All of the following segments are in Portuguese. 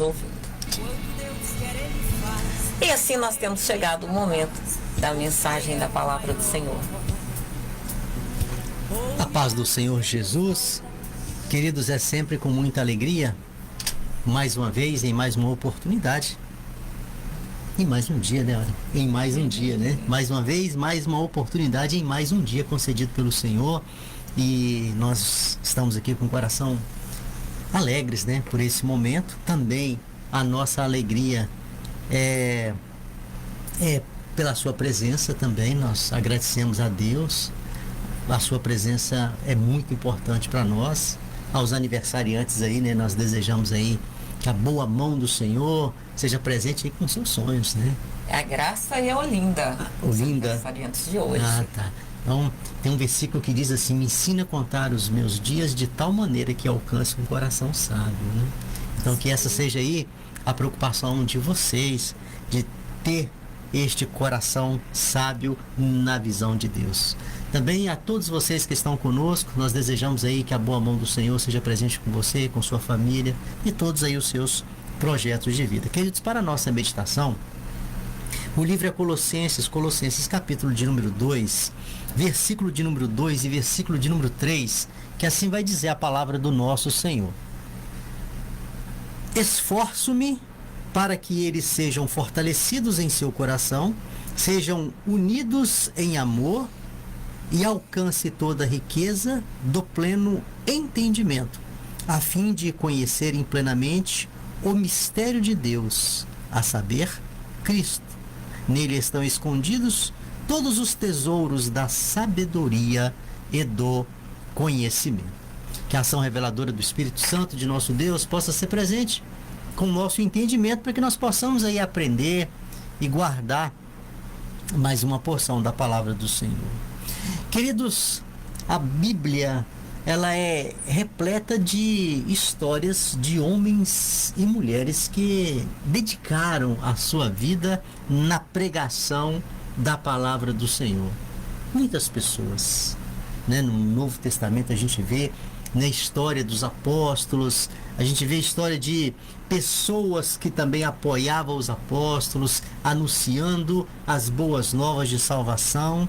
ouvindo. E assim nós temos chegado o momento da mensagem da palavra do Senhor. A paz do Senhor Jesus, queridos, é sempre com muita alegria, mais uma vez, em mais uma oportunidade, em mais um dia, né? Em mais um dia, né? Mais uma vez, mais uma oportunidade em mais um dia concedido pelo Senhor, e nós estamos aqui com o coração alegres, né? Por esse momento. Também a nossa alegria é pela sua presença também. Nós agradecemos a Deus. A sua presença é muito importante para nós. Aos aniversariantes aí, né? Nós desejamos aí que a boa mão do Senhor seja presente aí com seus sonhos, né? É a Graça e a Olinda. Olinda. Aniversariantes de hoje. Ah, tá. Então, tem um versículo que diz assim: me ensina a contar os meus dias de tal maneira que alcance um coração sábio, né? Então, que essa seja aí a preocupação de vocês, de ter este coração sábio na visão de Deus. Também a todos vocês que estão conosco, nós desejamos aí que a boa mão do Senhor seja presente com você, com sua família e todos aí os seus projetos de vida. Queridos, para a nossa meditação, o livro é Colossenses capítulo de número 2, versículo de número 2 e versículo de número 3, que assim vai dizer a palavra do nosso Senhor. Esforço-me para que eles sejam fortalecidos em seu coração, sejam unidos em amor e alcance toda a riqueza do pleno entendimento, a fim de conhecerem plenamente o mistério de Deus, a saber, Cristo. Nele estão escondidos todos os tesouros da sabedoria e do conhecimento. Que a ação reveladora do Espírito Santo de nosso Deus possa ser presente com o nosso entendimento, para que nós possamos aí aprender e guardar mais uma porção da palavra do Senhor. Queridos, a Bíblia, ela é repleta de histórias de homens e mulheres que dedicaram a sua vida na pregação da palavra do Senhor. Muitas pessoas, né? No Novo Testamento a gente vê na história dos apóstolos, a gente vê a história de pessoas que também apoiavam os apóstolos, anunciando as boas novas de salvação.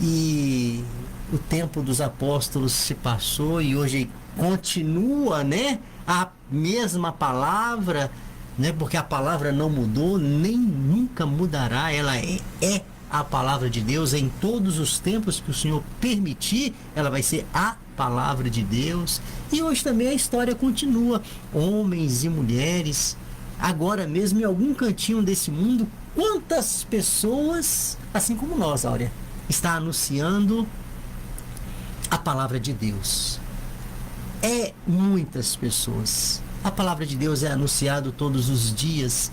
E o tempo dos apóstolos se passou e hoje continua, né, a mesma palavra, né, porque a palavra não mudou, nem nunca mudará. Ela é a palavra de Deus em todos os tempos que o Senhor permitir. Ela vai ser a palavra de Deus. E hoje também a história continua. Homens e mulheres, agora mesmo em algum cantinho desse mundo, quantas pessoas, assim como nós, Áurea, está anunciando a palavra de Deus. É muitas pessoas. A palavra de Deus é anunciada todos os dias,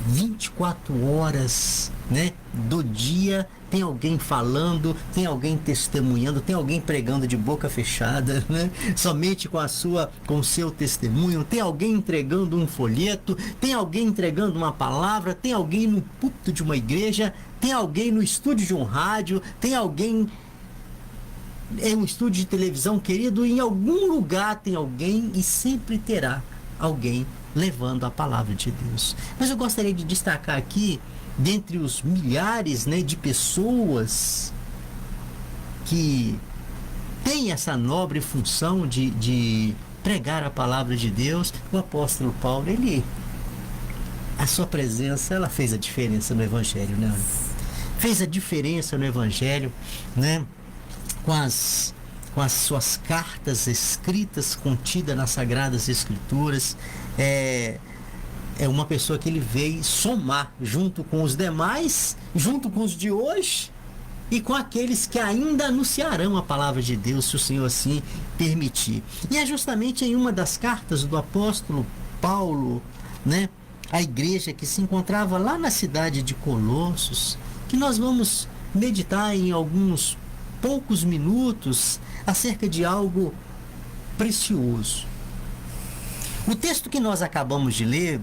24 horas, né, do dia. Tem alguém falando, tem alguém testemunhando, tem alguém pregando de boca fechada, né? Somente com o seu testemunho. Tem alguém entregando um folheto, tem alguém entregando uma palavra, tem alguém no púlpito de uma igreja, tem alguém no estúdio de um rádio, tem alguém em um estúdio de televisão, querido. Em algum lugar tem alguém e sempre terá alguém levando a palavra de Deus. Mas eu gostaria de destacar aqui, dentre os milhares, né, de pessoas que têm essa nobre função de pregar a palavra de Deus, o apóstolo Paulo, a sua presença, ela fez a diferença no Evangelho, né? Fez a diferença no Evangelho, né? Com as suas cartas escritas, contidas nas Sagradas Escrituras. É uma pessoa que ele veio somar junto com os demais, junto com os de hoje e com aqueles que ainda anunciarão a palavra de Deus, se o Senhor assim permitir. E é justamente em uma das cartas do apóstolo Paulo, né, a igreja que se encontrava lá na cidade de Colossos, que nós vamos meditar em alguns poucos minutos acerca de algo precioso. O texto que nós acabamos de ler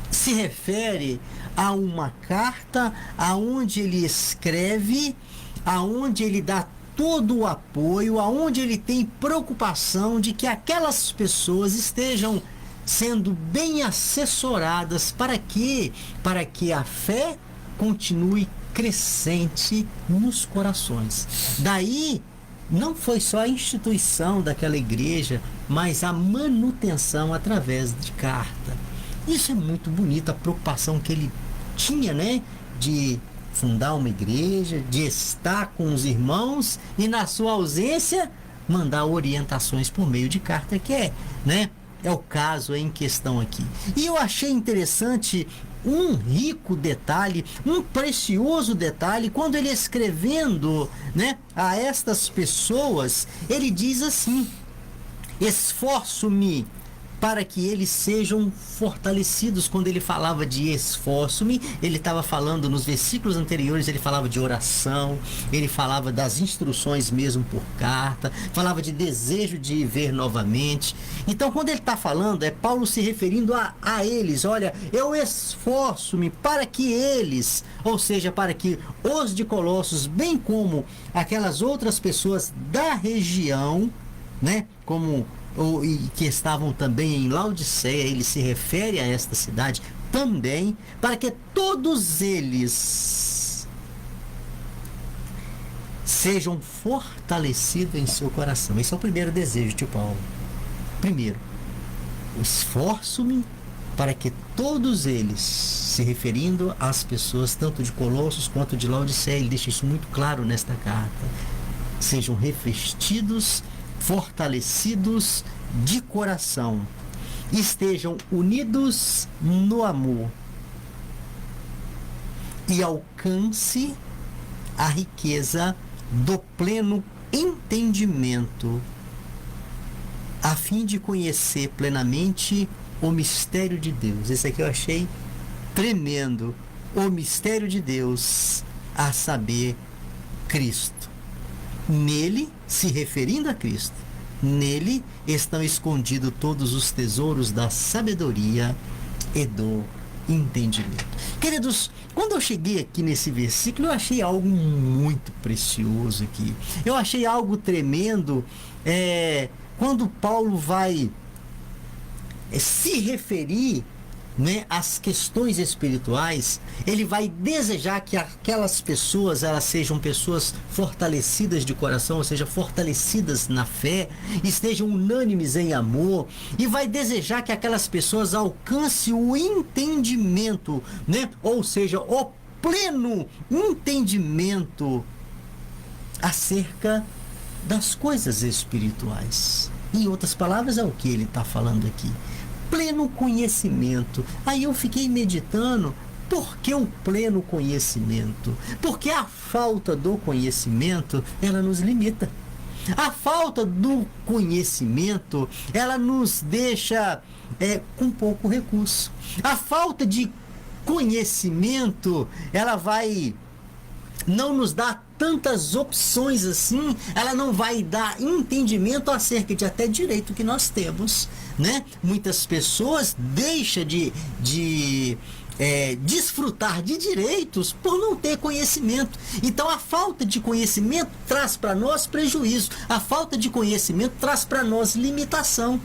se refere a uma carta aonde ele escreve, aonde ele dá todo o apoio, aonde ele tem preocupação de que aquelas pessoas estejam sendo bem assessoradas para quê? Para que a fé continue crescente nos corações. Daí não foi só a instituição daquela igreja, mas a manutenção através de carta. Isso é muito bonito, a preocupação que ele tinha, né? De fundar uma igreja, de estar com os irmãos e, na sua ausência, mandar orientações por meio de carta, que é, né? É o caso em questão aqui. E eu achei interessante um rico detalhe, um precioso detalhe, quando ele escrevendo, né, a estas pessoas, ele diz assim: esforço-me para que eles sejam fortalecidos. Quando ele falava de esforço-me, ele estava falando nos versículos anteriores, ele falava de oração, ele falava das instruções mesmo por carta, falava de desejo de ver novamente. Então, quando ele está falando, é Paulo se referindo a eles: olha, eu esforço-me para que eles, ou seja, para que os de Colossos, bem como aquelas outras pessoas da região, né, e que estavam também em Laodiceia, ele se refere a esta cidade também, para que todos eles sejam fortalecidos em seu coração. Esse é o primeiro desejo de Paulo. Primeiro, esforço-me para que todos eles, se referindo às pessoas tanto de Colossos quanto de Laodiceia, ele deixa isso muito claro nesta carta, sejam revestidos, fortalecidos de coração, estejam unidos no amor e alcance a riqueza do pleno entendimento, a fim de conhecer plenamente o mistério de Deus. Esse aqui eu achei tremendo. O mistério de Deus, a saber, Cristo. Nele, se referindo a Cristo, nele estão escondidos todos os tesouros da sabedoria e do entendimento. Queridos, quando eu cheguei aqui nesse versículo, eu achei algo muito precioso aqui. Eu achei algo tremendo. Quando Paulo vai se referir, né, às questões espirituais, ele vai desejar que aquelas pessoas, elas sejam pessoas fortalecidas de coração, ou seja, fortalecidas na fé, estejam unânimes em amor, e vai desejar que aquelas pessoas alcancem o entendimento, né, ou seja, o pleno entendimento acerca das coisas espirituais. Em outras palavras, é o que ele está falando aqui: pleno conhecimento. Aí eu fiquei meditando, por que o pleno conhecimento? Porque a falta do conhecimento, ela nos limita. A falta do conhecimento, ela nos deixa com pouco recurso. A falta de conhecimento, ela vai não nos dar tantas opções assim, ela não vai dar entendimento acerca de até direito que nós temos, né? Muitas pessoas deixam de desfrutar de direitos por não ter conhecimento. Então a falta de conhecimento traz para nós prejuízo, a falta de conhecimento traz para nós limitação.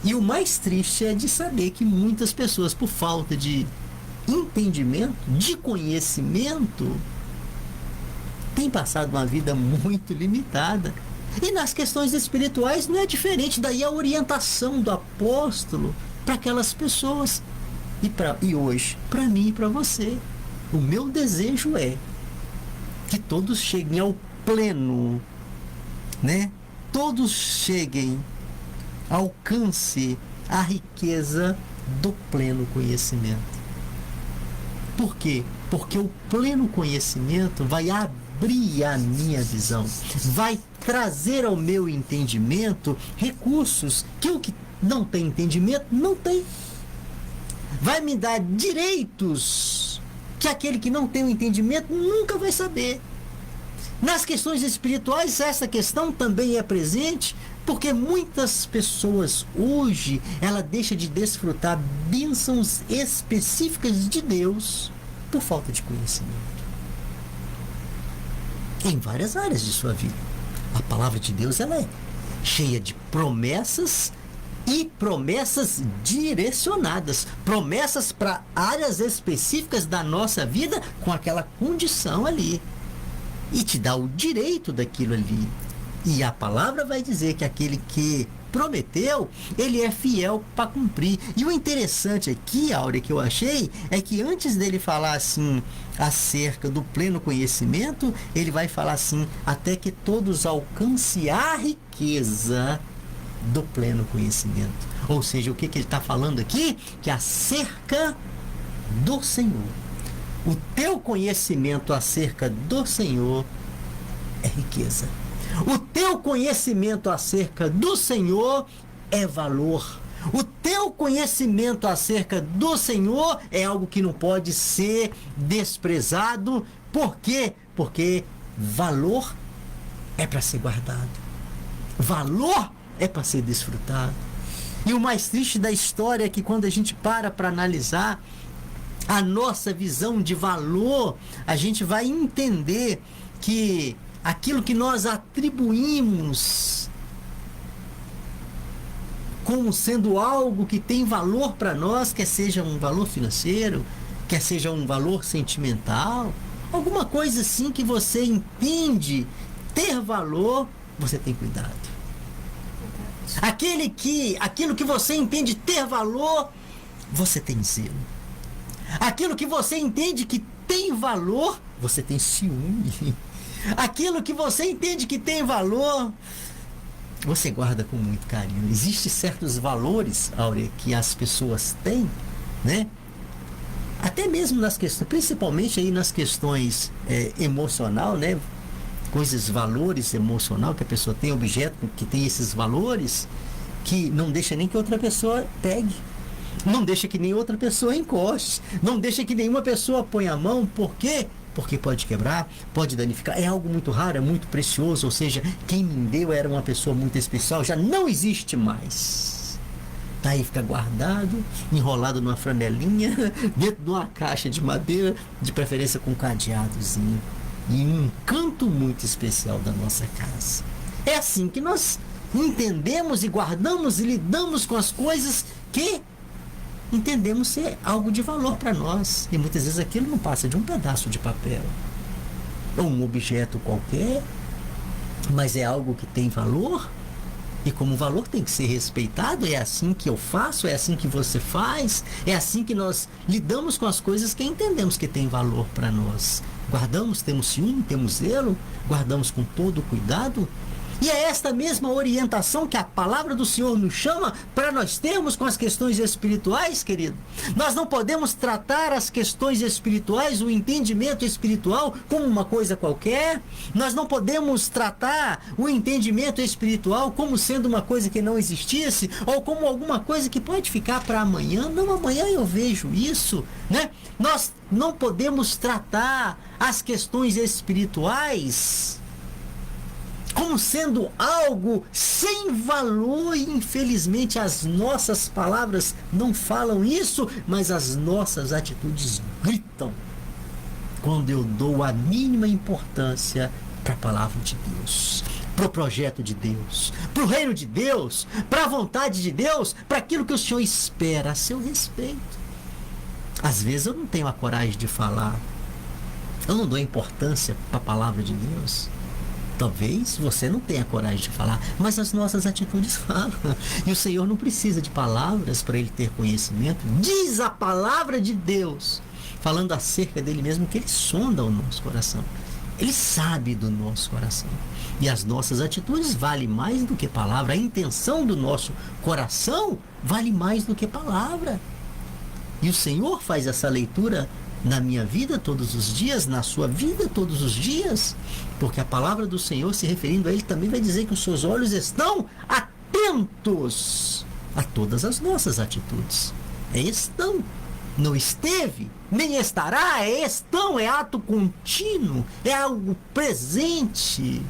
E o mais triste é de saber que muitas pessoas, por falta de entendimento, de conhecimento, têm passado uma vida muito limitada. E nas questões espirituais não é diferente. Daí a orientação do apóstolo para aquelas pessoas. E hoje, para mim e para você, o meu desejo é que todos cheguem ao pleno, né? Todos cheguem, alcance a riqueza do pleno conhecimento. Por quê? Porque o pleno conhecimento vai abrir a minha visão, vai trazer ao meu entendimento recursos que o que não tem entendimento não tem. Vai me dar direitos que aquele que não tem o entendimento nunca vai saber. Nas questões espirituais, essa questão também é presente, porque muitas pessoas hoje, ela deixa de desfrutar bênçãos específicas de Deus por falta de conhecimento. Em várias áreas de sua vida. A palavra de Deus, ela é cheia de promessas e promessas direcionadas, promessas para áreas específicas da nossa vida com aquela condição ali. E te dá o direito daquilo ali. E a palavra vai dizer que aquele que prometeu, ele é fiel para cumprir. E o interessante aqui, Áurea, que eu achei, é que antes dele falar assim acerca do pleno conhecimento, ele vai falar assim, até que todos alcancem a riqueza do pleno conhecimento. Ou seja, o que ele está falando aqui? Que acerca do Senhor. O teu conhecimento acerca do Senhor é riqueza. O teu conhecimento acerca do Senhor é valor. O teu conhecimento acerca do Senhor é algo que não pode ser desprezado. Por quê? Porque valor é para ser guardado. Valor é para ser desfrutado. E o mais triste da história é que quando a gente para analisar a nossa visão de valor, a gente vai entender que aquilo que nós atribuímos como sendo algo que tem valor para nós, quer seja um valor financeiro, quer seja um valor sentimental, alguma coisa assim que você entende ter valor, você tem cuidado. Aquilo que você entende ter valor, você tem zelo. Aquilo que você entende que tem valor, você tem ciúme. Aquilo que você entende que tem valor, você guarda com muito carinho. Existem certos valores, Áurea, que as pessoas têm, né? Até mesmo nas questões, principalmente aí nas questões emocional, né? Coisas, valores emocional que a pessoa tem, objeto que tem esses valores, que não deixa nem que outra pessoa pegue. Não deixa que nem outra pessoa encoste. Não deixa que nenhuma pessoa ponha a mão. Por quê? Porque pode quebrar, pode danificar. É algo muito raro, é muito precioso. Ou seja, quem me deu era uma pessoa muito especial. Já não existe mais. Tá aí, fica guardado, enrolado numa franelinha, dentro de uma caixa de madeira, de preferência com um cadeadozinho. E um canto muito especial da nossa casa. É assim que nós entendemos e guardamos e lidamos com as coisas que entendemos ser algo de valor para nós. E muitas vezes aquilo não passa de um pedaço de papel ou um objeto qualquer, mas é algo que tem valor, e como valor tem que ser respeitado. É assim que eu faço, é assim que você faz, é assim que nós lidamos com as coisas que entendemos que tem valor para nós. Guardamos, temos ciúme, temos zelo, guardamos com todo cuidado. E é esta mesma orientação que a palavra do Senhor nos chama para nós termos com as questões espirituais, querido. Nós não podemos tratar as questões espirituais, o entendimento espiritual, como uma coisa qualquer. Nós não podemos tratar o entendimento espiritual como sendo uma coisa que não existisse, ou como alguma coisa que pode ficar para amanhã. Não, amanhã eu vejo isso, né? Nós não podemos tratar as questões espirituais como sendo algo sem valor. E infelizmente as nossas palavras não falam isso, mas as nossas atitudes gritam quando eu dou a mínima importância para a palavra de Deus, para o projeto de Deus, para o reino de Deus, para a vontade de Deus, para aquilo que o Senhor espera a seu respeito. Às vezes eu não tenho a coragem de falar, eu não dou importância para a palavra de Deus. Talvez você não tenha coragem de falar, mas as nossas atitudes falam. E o Senhor não precisa de palavras para ele ter conhecimento. Diz a palavra de Deus, falando acerca dele mesmo, que ele sonda o nosso coração. Ele sabe do nosso coração. E as nossas atitudes valem mais do que palavra. A intenção do nosso coração vale mais do que palavra. E o Senhor faz essa leitura na minha vida todos os dias, na sua vida todos os dias, porque a palavra do Senhor, se referindo a ele, também vai dizer que os seus olhos estão atentos a todas as nossas atitudes. É estão, não esteve, nem estará, é estão, é ato contínuo, é algo presente.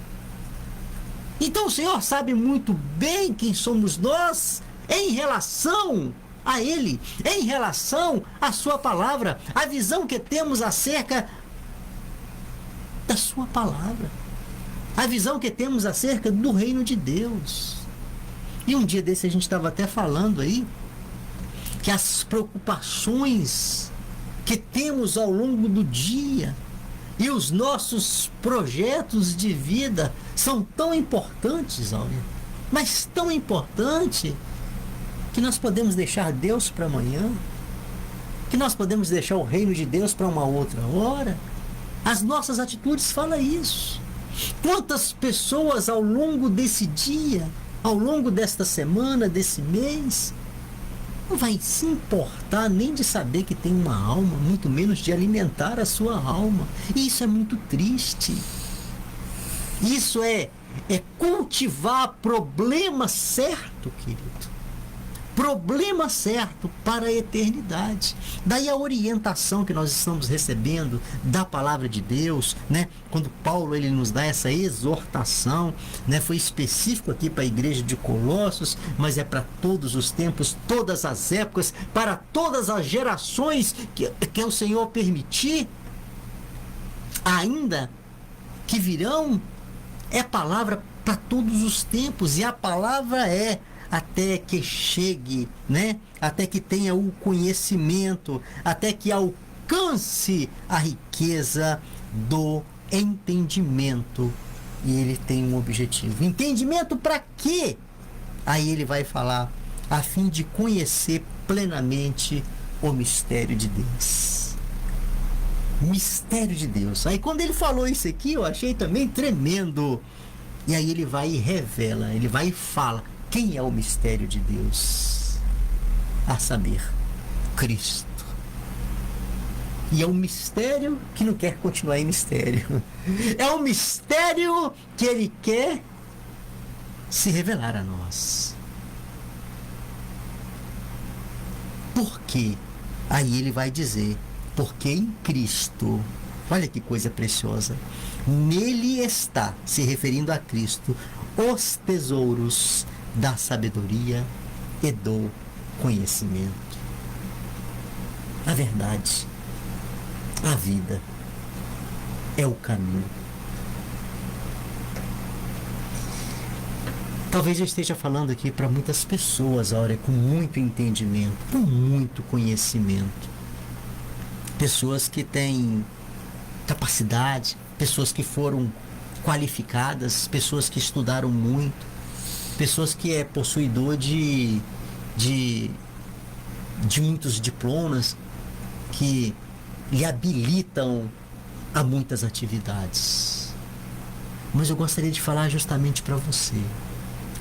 Então o Senhor sabe muito bem quem somos nós em relação a Ele, em relação à sua palavra, a visão que temos acerca da sua palavra, a visão que temos acerca do reino de Deus. E um dia desse a gente estava até falando aí que as preocupações que temos ao longo do dia e os nossos projetos de vida são tão importantes, Áurea, mas tão importante, que nós podemos deixar Deus para amanhã, que nós podemos deixar o reino de Deus para uma outra hora. As nossas atitudes falam isso. Quantas pessoas ao longo desse dia, ao longo desta semana, desse mês, não vai se importar nem de saber que tem uma alma, muito menos de alimentar a sua alma. E isso é muito triste. Isso é cultivar problema certo, querido. Problema certo para a eternidade. Daí a orientação que nós estamos recebendo da palavra de Deus, né? Quando Paulo ele nos dá essa exortação, né? Foi específico aqui para a igreja de Colossos, mas é para todos os tempos, todas as épocas, para todas as gerações que o Senhor permitir, ainda que virão. É palavra para todos os tempos, e a palavra é até que chegue, né? Até que tenha o conhecimento, até que alcance a riqueza do entendimento. E ele tem um objetivo. Entendimento para quê? Aí ele vai falar, a fim de conhecer plenamente o mistério de Deus. Mistério de Deus. Aí quando ele falou isso aqui, eu achei também tremendo. E aí ele vai e revela, ele vai e fala. Quem é o mistério de Deus? A saber, Cristo. E é um mistério que não quer continuar em mistério. É um mistério que ele quer se revelar a nós. Por quê? Aí ele vai dizer, porque em Cristo, olha que coisa preciosa, nele está, se referindo a Cristo, os tesouros da sabedoria e do conhecimento. A verdade, a vida, é o caminho. Talvez eu esteja falando aqui para muitas pessoas, Áurea, com muito entendimento, com muito conhecimento. Pessoas que têm capacidade, pessoas que foram qualificadas, pessoas que estudaram muito, pessoas que é possuidor de muitos diplomas que lhe habilitam a muitas atividades. Mas eu gostaria de falar justamente para você,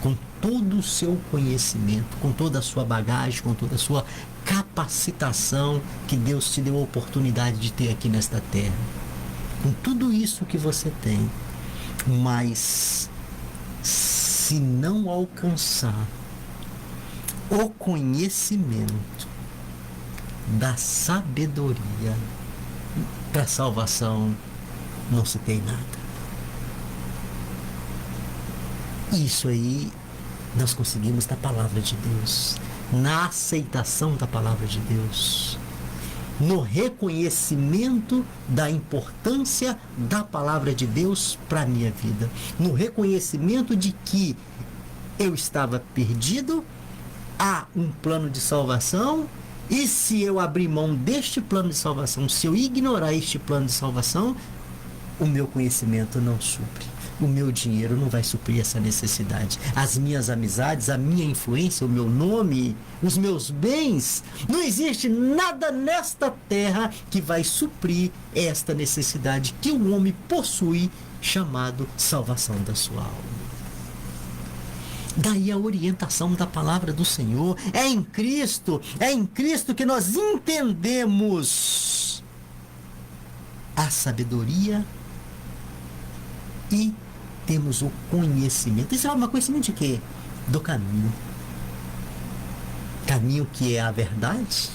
com todo o seu conhecimento, com toda a sua bagagem, com toda a sua capacitação que Deus te deu a oportunidade de ter aqui nesta terra, com tudo isso que você tem, mas se não alcançar o conhecimento da sabedoria, para salvação não se tem nada. Isso aí nós conseguimos da palavra de Deus, na aceitação da palavra de Deus, no reconhecimento da importância da palavra de Deus para a minha vida, no reconhecimento de que eu estava perdido, há um plano de salvação, e se eu abrir mão deste plano de salvação, se eu ignorar este plano de salvação, o meu conhecimento não supre. O meu dinheiro não vai suprir essa necessidade. As minhas amizades, a minha influência, o meu nome, os meus bens, não existe nada nesta terra que vai suprir esta necessidade que o homem possui, chamado salvação da sua alma. Daí a orientação da palavra do Senhor. É em Cristo que nós entendemos a sabedoria e temos o conhecimento. Isso é um conhecimento de quê? Do caminho. Caminho que é a verdade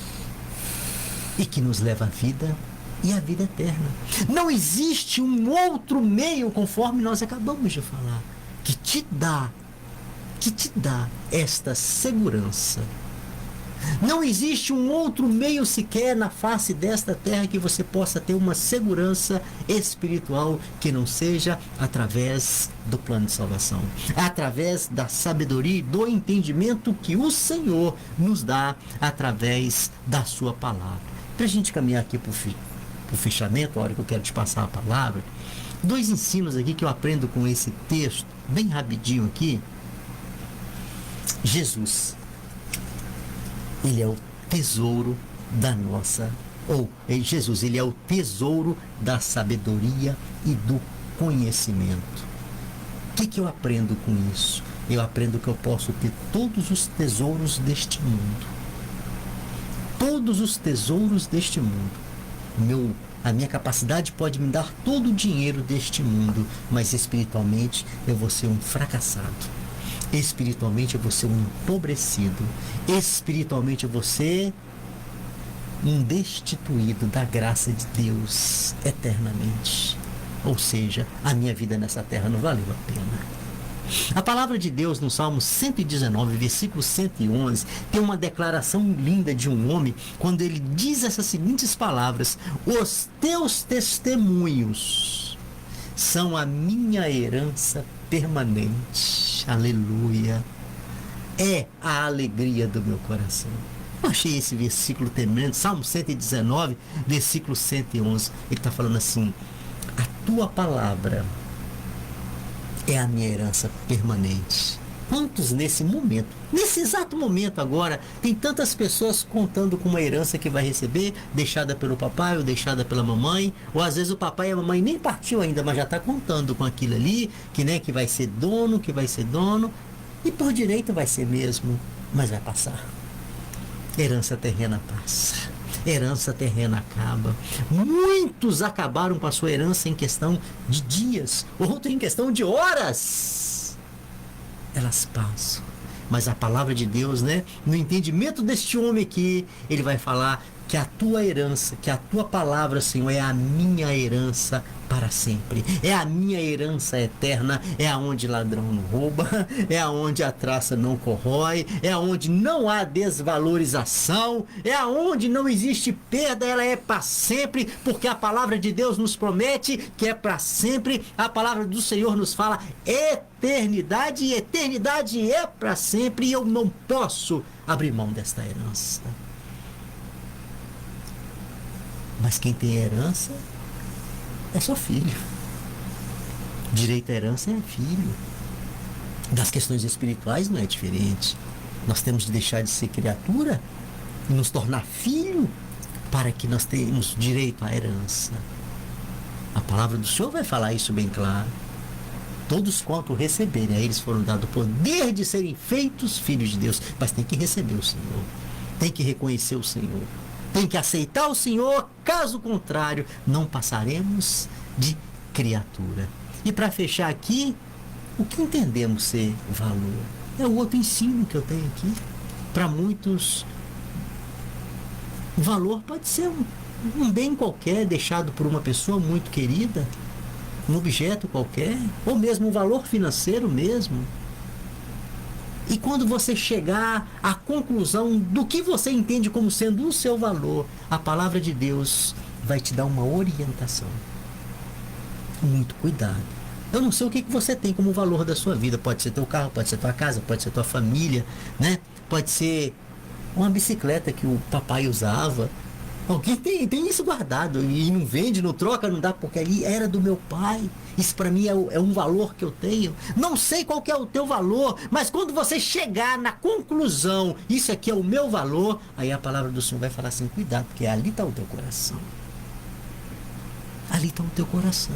e que nos leva à vida e à vida eterna. Não existe um outro meio, conforme nós acabamos de falar, que te dá esta segurança Não existe um outro meio sequer na face desta terra que você possa ter uma segurança espiritual que não seja através do plano de salvação, através da sabedoria e do entendimento que o Senhor nos dá através da sua palavra. Para a gente caminhar aqui para o fechamento, a hora que eu quero te passar a palavra, 2 ensinos aqui que eu aprendo com esse texto, bem rapidinho aqui. Jesus, ele é o tesouro da nossa, Jesus, ele é o tesouro da sabedoria e do conhecimento. O que eu aprendo com isso? Eu aprendo que eu posso ter todos os tesouros deste mundo. Todos os tesouros deste mundo. A minha capacidade pode me dar todo o dinheiro deste mundo, mas espiritualmente eu vou ser um fracassado. Espiritualmente eu vou ser um empobrecido. Espiritualmente eu vou ser um destituído da graça de Deus eternamente. Ou seja, a minha vida nessa terra não valeu a pena. A palavra de Deus no Salmo 119, versículo 111, tem uma declaração linda de um homem, quando ele diz essas seguintes palavras: os teus testemunhos são a minha herança permanente. Aleluia. É a alegria do meu coração. Eu achei esse versículo tremendo. Salmo 119, versículo 111. Ele está falando assim: a tua palavra é a minha herança permanente. Quantos nesse momento, nesse exato momento agora, tem tantas pessoas contando com uma herança que vai receber, deixada pelo papai ou deixada pela mamãe, ou às vezes o papai e a mamãe nem partiu ainda, mas já está contando com aquilo ali, que vai ser dono, e por direito vai ser mesmo, mas vai passar. Herança terrena passa. Herança terrena acaba. Muitos acabaram com a sua herança em questão de dias, outros em questão de horas. Elas passam. Mas a palavra de Deus, no entendimento deste homem aqui, ele vai falar que a tua herança, que a tua palavra, Senhor, é a minha herança para sempre. É a minha herança eterna. É aonde ladrão não rouba, é aonde a traça não corrói, é aonde não há desvalorização, é aonde não existe perda. Ela é para sempre, porque a palavra de Deus nos promete que é para sempre. A palavra do Senhor nos fala eternidade, e eternidade é para sempre, e eu não posso abrir mão desta herança. Mas quem tem herança é só filho. Direito à herança é filho. Das questões espirituais não é diferente. Nós temos de deixar de ser criatura e nos tornar filho para que nós tenhamos direito à herança. A palavra do Senhor vai falar isso bem claro. Todos quanto receberem, a eles foram dado o poder de serem feitos filhos de Deus. Mas tem que receber o Senhor. Tem que reconhecer o Senhor. Tem que aceitar o Senhor, caso contrário, não passaremos de criatura. E para fechar aqui, o que entendemos ser valor? É o outro ensino que eu tenho aqui. Para muitos, o valor pode ser um bem qualquer deixado por uma pessoa muito querida, um objeto qualquer, ou mesmo um valor financeiro mesmo. E quando você chegar à conclusão do que você entende como sendo o seu valor, a palavra de Deus vai te dar uma orientação. Muito cuidado. Eu não sei o que você tem como valor da sua vida. Pode ser teu carro, pode ser tua casa, pode ser tua família, Pode ser uma bicicleta que o papai usava. Alguém tem isso guardado e não vende, não troca, não dá, porque ali era do meu pai. Isso para mim é um valor que eu tenho. Não sei qual que é o teu valor, mas quando você chegar na conclusão, isso aqui é o meu valor, aí a palavra do Senhor vai falar assim: cuidado, porque ali está o teu coração. Ali está o teu coração.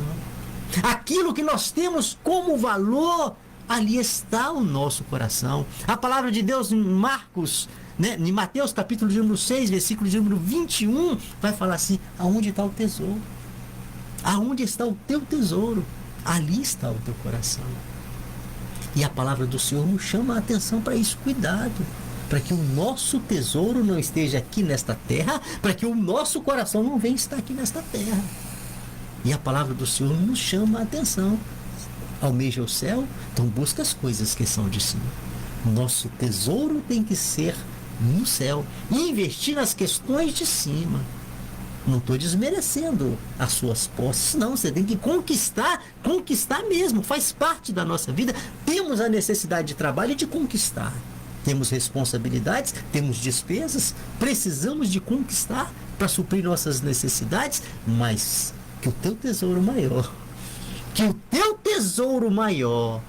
Aquilo que nós temos como valor, ali está o nosso coração. A palavra de Deus em Marcos, em Mateus capítulo de número 6, versículo de número 21, vai falar assim: aonde está o tesouro? Aonde está o teu tesouro? Ali está o teu coração. E a palavra do Senhor nos chama a atenção para isso. Cuidado, para que o nosso tesouro não esteja aqui nesta terra, para que o nosso coração não venha estar aqui nesta terra. E a palavra do Senhor nos chama a atenção. Almeja o céu, então busca as coisas que são de cima. Nosso tesouro tem que ser no céu. E investir nas questões de cima. Não estou desmerecendo as suas posses, não. Você tem que conquistar mesmo. Faz parte da nossa vida. Temos a necessidade de trabalho e de conquistar. Temos responsabilidades, temos despesas, precisamos de conquistar para suprir nossas necessidades, mas que o teu tesouro maior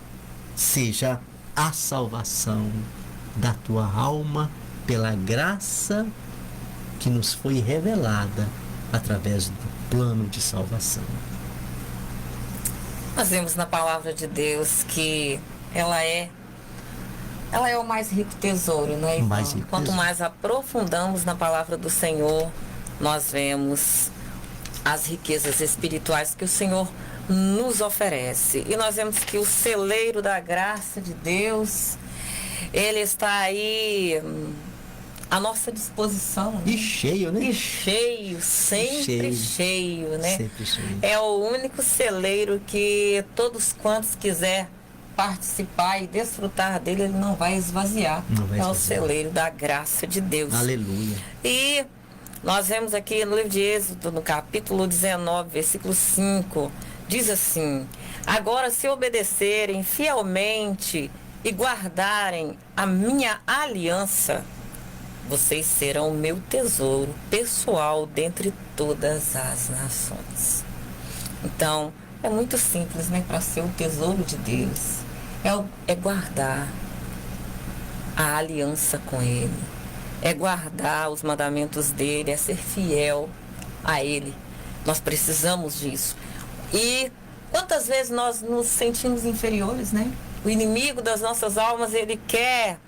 seja a salvação da tua alma pela graça que nos foi revelada através do plano de salvação. Nós vemos na palavra de Deus que ela é o mais rico tesouro, né, Ivan? Quanto mais aprofundamos na palavra do Senhor, nós vemos as riquezas espirituais que o Senhor nos oferece. E nós vemos que o celeiro da graça de Deus, ele está aí à nossa disposição. Né? E cheio, né? E cheio, sempre cheio, né? Sempre cheio. É o único celeiro que todos quantos quiser participar e desfrutar dele, ele não vai esvaziar. É o celeiro da graça de Deus. Aleluia. E nós vemos aqui no livro de Êxodo, no capítulo 19, versículo 5, diz assim: agora, se obedecerem fielmente e guardarem a minha aliança, vocês serão o meu tesouro pessoal dentre todas as nações. Então, é muito simples, né? Para ser o tesouro de Deus, é guardar a aliança com Ele, é guardar os mandamentos dEle, é ser fiel a Ele. Nós precisamos disso. E quantas vezes nós nos sentimos inferiores, né? O inimigo das nossas almas, ele quer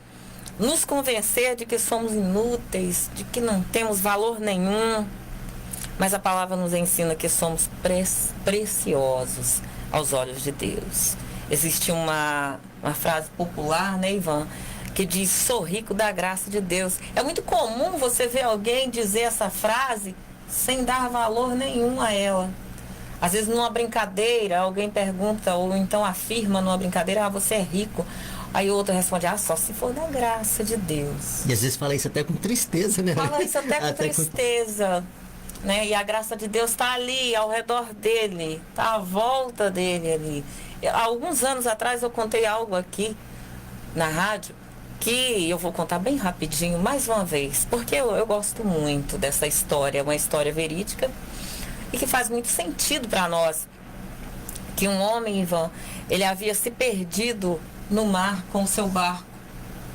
nos convencer de que somos inúteis, de que não temos valor nenhum. Mas a palavra nos ensina que somos preciosos aos olhos de Deus. Existe uma frase popular, né, Ivan, que diz: sou rico da graça de Deus. É muito comum você ver alguém dizer essa frase sem dar valor nenhum a ela. Às vezes numa brincadeira, alguém pergunta ou então afirma numa brincadeira: ah, você é rico. Aí o outro responde: ah, só se for da graça de Deus. E às vezes fala isso até com tristeza, né? Fala isso até com tristeza. Né? E a graça de Deus está ali, ao redor dele, está à volta dele ali. Há alguns anos atrás eu contei algo aqui na rádio que eu vou contar bem rapidinho, mais uma vez, porque eu gosto muito dessa história, uma história verídica e que faz muito sentido para nós. Que um homem, Ivan, ele havia se perdido no mar com o seu barco.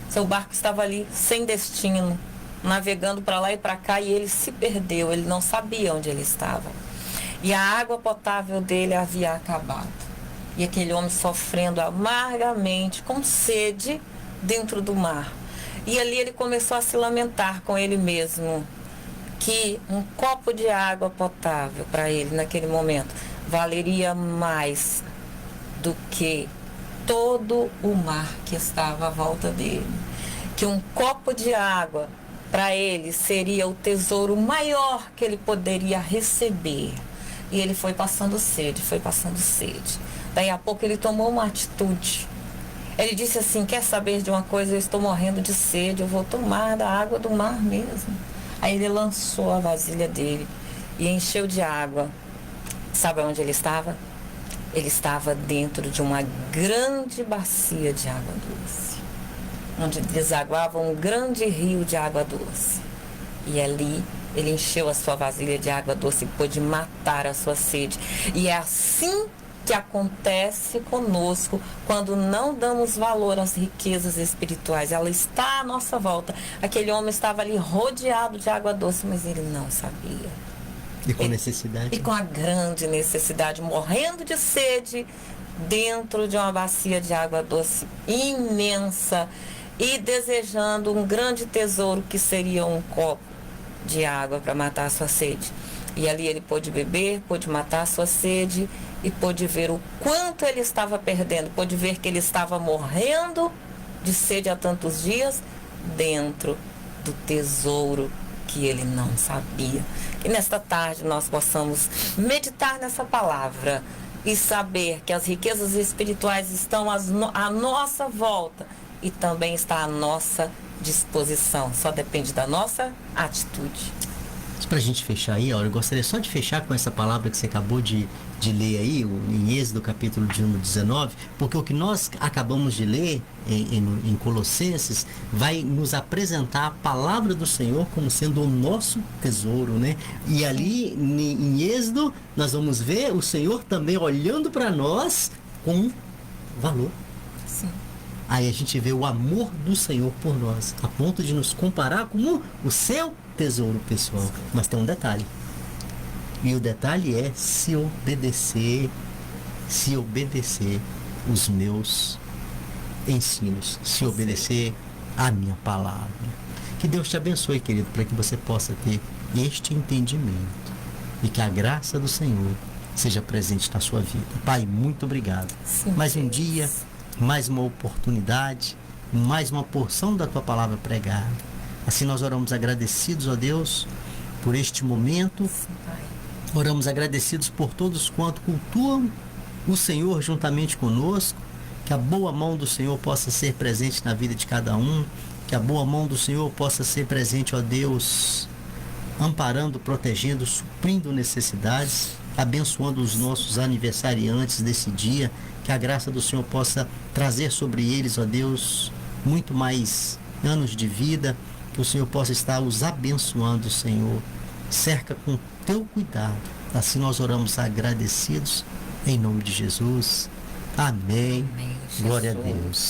Seu barco estava ali sem destino, navegando para lá e para cá, e ele se perdeu, ele não sabia onde ele estava. E a água potável dele havia acabado. E aquele homem sofrendo amargamente, com sede, dentro do mar. E ali ele começou a se lamentar com ele mesmo, que um copo de água potável para ele, naquele momento, valeria mais do que todo o mar que estava à volta dele. Que um copo de água para ele seria o tesouro maior que ele poderia receber. E ele foi passando sede, foi passando sede. Daí a pouco ele tomou uma atitude. Ele disse assim: quer saber de uma coisa? Eu estou morrendo de sede, eu vou tomar da água do mar mesmo. Aí ele lançou a vasilha dele e encheu de água. Sabe onde ele estava? Ele estava dentro de uma grande bacia de água doce, onde desaguava um grande rio de água doce. E ali ele encheu a sua vasilha de água doce e pôde matar a sua sede. E é assim que acontece conosco quando não damos valor às riquezas espirituais. Ela está à nossa volta. Aquele homem estava ali rodeado de água doce, mas ele não sabia. E com necessidade. E com a grande necessidade, morrendo de sede, dentro de uma bacia de água doce imensa, e desejando um grande tesouro que seria um copo de água para matar a sua sede. E ali ele pôde beber, pôde matar a sua sede e pôde ver o quanto ele estava perdendo, pôde ver que ele estava morrendo de sede há tantos dias dentro do tesouro que ele não sabia. Que nesta tarde nós possamos meditar nessa palavra e saber que as riquezas espirituais estão à nossa volta e também está à nossa disposição, só depende da nossa atitude. Para a gente fechar aí, eu gostaria só de fechar com essa palavra que você acabou de ler aí, em Êxodo capítulo de número 19, porque o que nós acabamos de ler em Colossenses vai nos apresentar a palavra do Senhor como sendo o nosso tesouro, né? E ali em Êxodo nós vamos ver o Senhor também olhando para nós com valor. Sim. Aí a gente vê o amor do Senhor por nós, a ponto de nos comparar com o seu tesouro pessoal. Mas tem um detalhe. E o detalhe é se obedecer os meus ensinos, se obedecer a minha palavra. Que Deus te abençoe, querido, para que você possa ter este entendimento e que a graça do Senhor seja presente na sua vida. Pai, muito obrigado. Sim, Mais um Deus. dia, mais uma oportunidade, mais uma porção da tua palavra pregada. Assim nós oramos agradecidos, ó Deus, por este momento. Sim, Pai. Oramos agradecidos por todos quanto cultuam o Senhor juntamente conosco. Que a boa mão do Senhor possa ser presente na vida de cada um. Que a boa mão do Senhor possa ser presente, ó Deus, amparando, protegendo, suprindo necessidades, abençoando os nossos aniversariantes desse dia. Que a graça do Senhor possa trazer sobre eles, ó Deus, muito mais anos de vida. Que o Senhor possa estar os abençoando, Senhor. Cerca com teu cuidado. Assim nós oramos agradecidos, em nome de Jesus. Amém. Amém, Glória a Jesus. Deus.